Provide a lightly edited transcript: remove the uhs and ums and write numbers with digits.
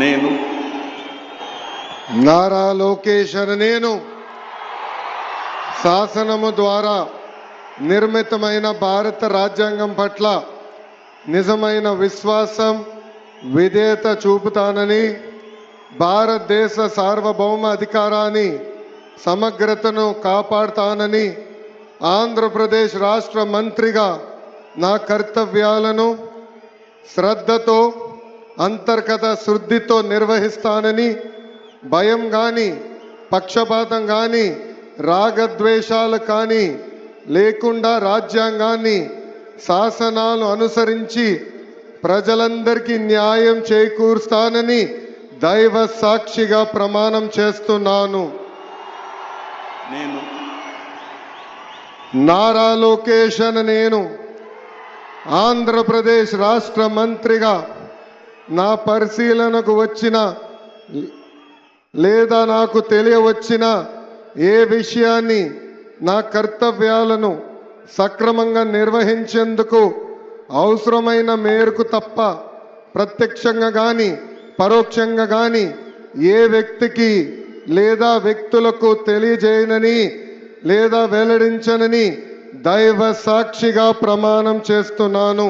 నేను నారా లోకేష్ అనే నేను శాసనము ద్వారా నిర్మితమైన భారత రాజ్యాంగం పట్ల నిజమైన విశ్వాసం విధేయత చూపుతానని, భారతదేశ సార్వభౌమ అధికారాన్ని సమగ్రతను కాపాడుతానని, ఆంధ్రప్రదేశ్ రాష్ట్ర మంత్రిగా నా కర్తవ్యాలను శ్రద్ధతో అంతర్గత శుద్ధితో నిర్వహిస్తానని, భయం కానీ పక్షపాతం కానీ రాగద్వేషాలు కానీ లేకుండా రాజ్యాంగాన్ని శాసనాలు అనుసరించి ప్రజలందరికీ న్యాయం చేకూరుస్తానని దైవ సాక్షిగా ప్రమాణం చేస్తున్నాను. నేను నారా లోకేష్ అనే నేను ఆంధ్రప్రదేశ్ రాష్ట్ర మంత్రిగా నా పరిశీలనకు వచ్చిన లేదా నాకు తెలియవచ్చిన ఏ విషయాన్ని నా కర్తవ్యాలను సక్రమంగా నిర్వహించేందుకు అవసరమైన మేరకు తప్ప ప్రత్యక్షంగా కానీ పరోక్షంగా కానీ ఏ వ్యక్తికి లేదా వ్యక్తులకు తెలియజేయనని లేదా వెల్లడించనని దైవ సాక్షిగా ప్రమాణం చేస్తున్నాను.